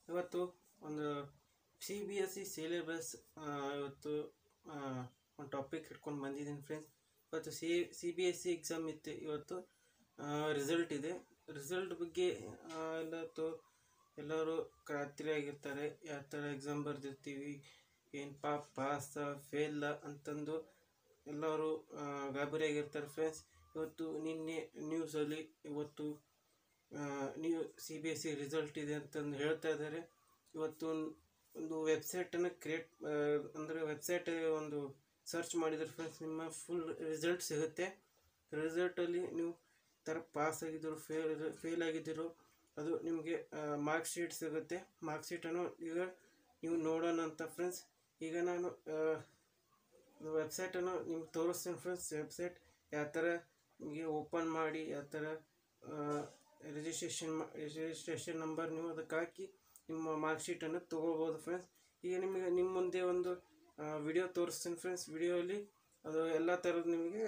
ಇವತ್ತು ಒಂದು CBSE syllabus ಇವತ್ತು ಒಂದು ಟಾಪಿಕ್ ಇಟ್ಕೊಂಡು ಬಂದಿದ್ದೀನಿ ಫ್ರೆಂಡ್ಸ್. ಇವತ್ತು CBSE ಎಕ್ಸಾಮ್ ಇತ್ತು. ಇವತ್ತು ರಿಸಲ್ಟ್ ಇದೆ. ರಿಸಲ್ಟ್ ಬಗ್ಗೆ ಎಲ್ಲರೂ ಖಾತ್ರಿಯಾಗಿರ್ತಾರೆ. ಯಾವ ಥರ ಎಕ್ಸಾಮ್ ಬರೆದಿರ್ತೀವಿ, ಏನಪ್ಪ ಪಾಸ್ ಫೇಲ್ ಅಂತಂದು ಎಲ್ಲರೂ ಗಾಬರಿಯಾಗಿರ್ತಾರೆ ಫ್ರೆಂಡ್ಸ್. ಇವತ್ತು ನಿನ್ನೆ ನ್ಯೂಸಲ್ಲಿ ಇವತ್ತು ನೀವು CBSE ರಿಸಲ್ಟ್ ಇದೆ ಅಂತಂದು ಹೇಳ್ತಾ ಇದ್ದಾರೆ. ಇವತ್ತು ಒಂದು ವೆಬ್ಸೈಟನ್ನು ಕ್ರಿಯೇಟ್ ಅಂದರೆ ವೆಬ್ಸೈಟ್ ಒಂದು ಸರ್ಚ್ ಮಾಡಿದ್ರೆ ಫ್ರೆಂಡ್ಸ್ ನಿಮ್ಮ ಫುಲ್ ರಿಸಲ್ಟ್ ಸಿಗುತ್ತೆ. ರಿಸಲ್ಟಲ್ಲಿ ನೀವು ಥರ ಪಾಸ್ ಆಗಿದ್ದರು ಫೇಲ್ ಆಗಿದ್ದರು ಅದು ನಿಮಗೆ ಮಾರ್ಕ್ ಶೀಟ್ ಸಿಗುತ್ತೆ. ಮಾರ್ಕ್ ಶೀಟನ್ನು ಈಗ ನೀವು ನೋಡೋಣ ಅಂತ ಫ್ರೆಂಡ್ಸ್. ಈಗ ನಾನು ವೆಬ್ಸೈಟನ್ನು ನಿಮ್ಗೆ ತೋರಿಸ್ತೀನಿ ಫ್ರೆಂಡ್ಸ್. ಯಾವ ಥರ ನಿಮಗೆ ಓಪನ್ ಮಾಡಿ ಯಾವ ಥರ ರಿಜಿಸ್ಟ್ರೇಷನ್ ನಂಬರ್ ನೀವು ಅದಕ್ಕೆ ಹಾಕಿ ನಿಮ್ಮ ಮಾರ್ಕ್ ಶೀಟನ್ನು ತೊಗೋಬೋದು ಫ್ರೆಂಡ್ಸ್. ಈಗ ನಿಮ್ಮ ಮುಂದೆ ಒಂದು ವಿಡಿಯೋ ತೋರಿಸ್ತೀನಿ ಫ್ರೆಂಡ್ಸ್. ವಿಡಿಯೋಲಿ ಅದು ಎಲ್ಲ ಥರದ್ದು ನಿಮಗೆ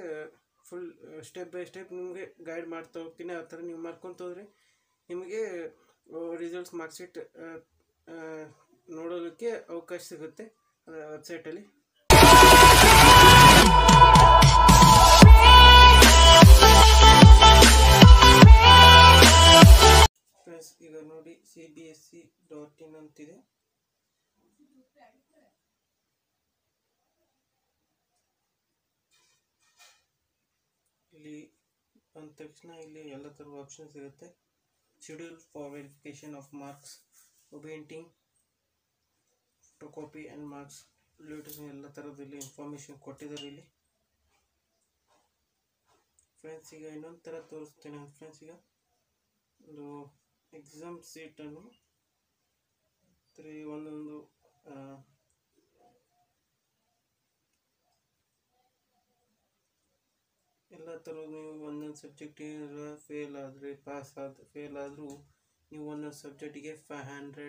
ಫುಲ್ ಸ್ಟೆಪ್ ಬೈ ಸ್ಟೆಪ್ ನಿಮಗೆ ಗೈಡ್ ಮಾಡ್ತಾ ಹೋಗ್ತೀನಿ. ಆ ಥರ ನೀವು ಮಾಡ್ಕೊತ ಹೋದರೆ ನಿಮಗೆ ರಿಸಲ್ಟ್ಸ್ ಮಾರ್ಕ್ ಶೀಟ್ ನೋಡೋದಕ್ಕೆ ಅವಕಾಶ ಸಿಗುತ್ತೆ ವೆಬ್ಸೈಟಲ್ಲಿ. ಫ್ರೆಂಡ್ಸ್ ಈಗ ನೋಡಿ CBSE.in ಅಂತಿದೆ. ಇಲ್ಲಿ ಬಂದ ತಕ್ಷಣ ಇಲ್ಲಿ ಎಲ್ಲ ಥರದ ಆಪ್ಷನ್ ಸಿಗುತ್ತೆ. Schedule for verification of marks, obtaining, photocopy and marks related ಎಲ್ಲ ಥರದಲ್ಲಿ ಇನ್ಫಾರ್ಮೇಷನ್ ಕೊಟ್ಟಿದ್ದಾರೆ ಇಲ್ಲಿ ಫ್ರೆಂಡ್ಸ್. ಈಗ ಇನ್ನೊಂದು ಥರ ತೋರಿಸ್ತೇನೆ ಫ್ರೆಂಡ್ಸ್. ಈಗ ಒಂದು ಎಕ್ಸಾಮ್ ಸೀಟನ್ನು ಒಂದೊಂದು ಎಲ್ಲ ಥರದ್ದು ನೀವು ಒಂದೊಂದು ಸಬ್ಜೆಕ್ಟ್ ಫೇಲ್ ಆದರೆ ಫೇಲ್ ಆದರೂ ನೀವು ಒಂದೊಂದು ಸಬ್ಜೆಕ್ಟಿಗೆ 500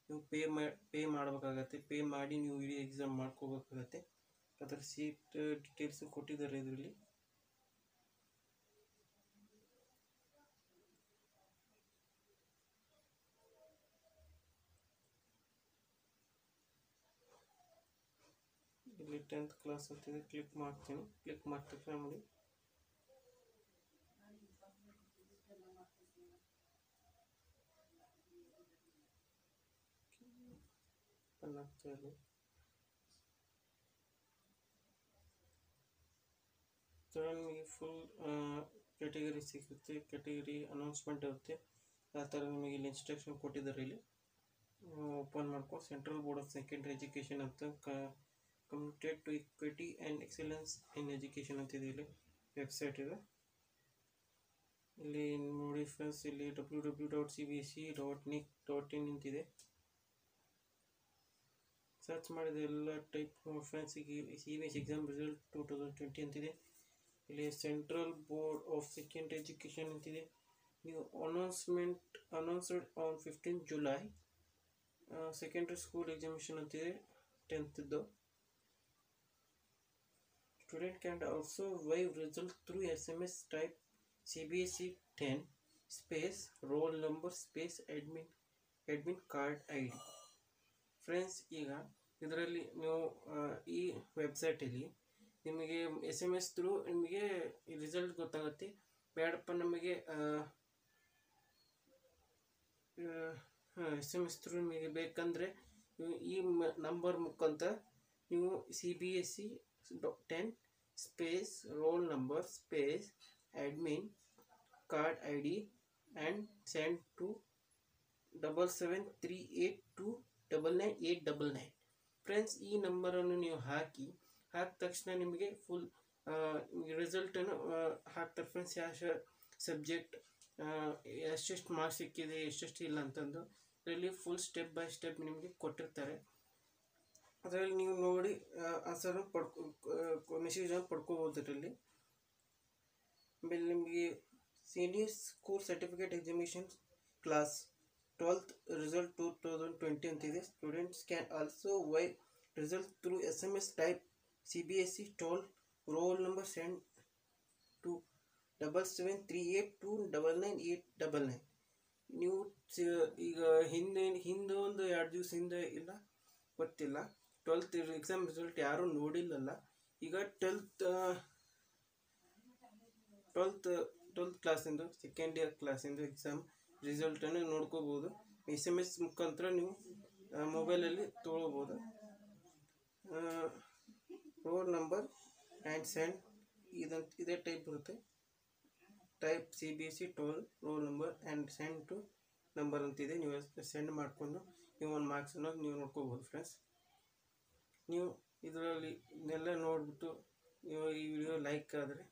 ನೀವು ಪೇ ಮಾಡಬೇಕಾಗತ್ತೆ. ಪೇ ಮಾಡಿ ನೀವು ಇಡೀ ಎಕ್ಸಾಮ್ ಮಾಡ್ಕೋಬೇಕಾಗತ್ತೆ. ಅದರ ಸೀಟ್ ಡೀಟೇಲ್ಸು ಕೊಟ್ಟಿದ್ದಾರೆ ಇದರಲ್ಲಿ. ಇಲ್ಲಿ 10th ಕ್ಲಾಸ್ ಅಂತಿದೆ. ಕ್ಲಿಕ್ ಮಾಡ್ತೀನಿ. ಕ್ಲಿಕ್ ಮಾಡಿದ ತಕ್ಷಣ ನೋಡಿ ನಿಮಗೆ ಫುಲ್ ಕ್ಯಾಟಗರಿ ಸಿಗುತ್ತೆ. ಕ್ಯಾಟಗರಿ ಅನೌನ್ಸ್ಮೆಂಟ್ ಇರುತ್ತೆ. ಆ ಥರ ನಿಮಗೆ ಇಲ್ಲಿ ಇನ್ಸ್ಟ್ರಕ್ಷನ್ ಕೊಟ್ಟಿದ್ದಾರೆ. ಇಲ್ಲಿ ಓಪನ್ ಮಾಡ್ಕೊ. Central Board of Secondary Education ಅಂತ committed to equity and excellence in education ಅಂತಿದೆ. ಇಲ್ಲಿ ವೆಬ್ಸೈಟ್ ಇದೆ. ಇಲ್ಲಿ ನೋಡಿ ಫ್ರೆಂಡ್ಸ್, ಇಲ್ಲಿ www.cbse.nic.in ಅಂತಿದೆ. ಸರ್ಚ್ ಮಾಡಿದ ಎಲ್ಲ ಟೈಪ್ ಫ್ರೆಂಡ್ಸ್. ಈಗ CBSE ಎಕ್ಸಾಮ್ ರಿಸಲ್ಟ್ 2020 ಅಂತಿದೆ. ಇಲ್ಲಿ central Board of Secondary education ಅಂತಿದೆ. ನೀವು announced on 15 July. Secondary school examination ಅಂತಿದೆ 10th. Student can also view result through SMS. Type CBSE 10 space roll number space admin card ID. Friends ಈಗ ಇದರಲ್ಲಿ ನೀವು ಈ ವೆಬ್ಸೈಟಲ್ಲಿ ನಿಮಗೆ SMS ಥ್ರೂ ನಿಮಗೆ ರಿಸಲ್ಟ್ ಗೊತ್ತಾಗುತ್ತೆ. ಬೇಡಪ್ಪ ನಮಗೆ SMS ಥ್ರೂ ನಿಮಗೆ ಬೇಕಂದರೆ ಈ ನಂಬರ್ ಮುಖಾಂತರ ನೀವು CBSE 10 space roll number space admin card ID and send to 7738299899. Friends ಈ ನಂಬರನ್ನು ನೀವು ಹಾಕಿದ ತಕ್ಷಣ ನಿಮಗೆ ಫುಲ್ ರಿಸಲ್ಟನ್ನು ಹಾಕ್ತಾರೆ ಫ್ರೆಂಡ್ಸ್. ಯಾವ ಸಬ್ಜೆಕ್ಟ್ ಎಷ್ಟೆಷ್ಟು ಮಾರ್ಕ್ಸ್ ಸಿಕ್ಕಿದೆ ಎಷ್ಟೆಷ್ಟು ಇಲ್ಲ ಅಂತಂದು ಇದರಲ್ಲಿ ಫುಲ್ ಸ್ಟೆಪ್ ಬೈ ಸ್ಟೆಪ್ ನಿಮಗೆ ಕೊಟ್ಟಿರ್ತಾರೆ. ಅದರಲ್ಲಿ ನೀವು ನೋಡಿ ಆನ್ಸರ್ ಮೆಸೇಜನ್ನು ಪಡ್ಕೋಬೋದು. ಇದರಲ್ಲಿ ಆಮೇಲೆ ನಿಮಗೆ senior school certificate examination class 12th result 2020 ಅಂತಿದೆ. Students can also why result through SMS. Type CBSE 12 roll number send to 7738299899. ನೀವು ಈಗ ಹಿಂದೆ ಒಂದು 2 ದಿವಸ ಹಿಂದೆ ಇಲ್ಲ ಗೊತ್ತಿಲ್ಲ 12th ಎಕ್ಸಾಮ್ ರಿಸಲ್ಟ್ ಯಾರೂ ನೋಡಿಲ್ಲಲ್ಲ. ಈಗ ಟ್ವೆಲ್ತ್ ಕ್ಲಾಸಿಂದು ಸೆಕೆಂಡ್ ಇಯರ್ ಕ್ಲಾಸಿಂದು ಎಕ್ಸಾಮ್ ರಿಸಲ್ಟನ್ನು ನೋಡ್ಕೋಬೋದು. SMS ಮುಖಾಂತರ ನೀವು ಮೊಬೈಲಲ್ಲಿ ತೊಗೊಳ್ಬೋದು. ರೋಲ್ ನಂಬರ್ ಆ್ಯಂಡ್ ಸೆಂಡ್ ಇದೇ ಟೈಪ್ ಬರುತ್ತೆ. Type CBSE roll number and send to number ಅಂತಿದೆ. ನೀವು ಸೆಂಡ್ ಮಾಡಿಕೊಂಡು ನೀವು ಒಂದು ಮಾರ್ಕ್ಸ್ ಅನ್ನೋದು ನೀವು ನೋಡ್ಕೋಬೋದು ಫ್ರೆಂಡ್ಸ್. ನೀವು ಇದರಲ್ಲಿ ಇದನ್ನೆಲ್ಲ ನೋಡಿಬಿಟ್ಟು ನೀವು ಈ ವಿಡಿಯೋ ಲೈಕ್ ಆದರೆ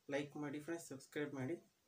ಲೈಕ್ ಮಾಡಿ ಫ್ರೆಂಡ್ಸ್, ಸಬ್ಸ್ಕ್ರೈಬ್ ಮಾಡಿ.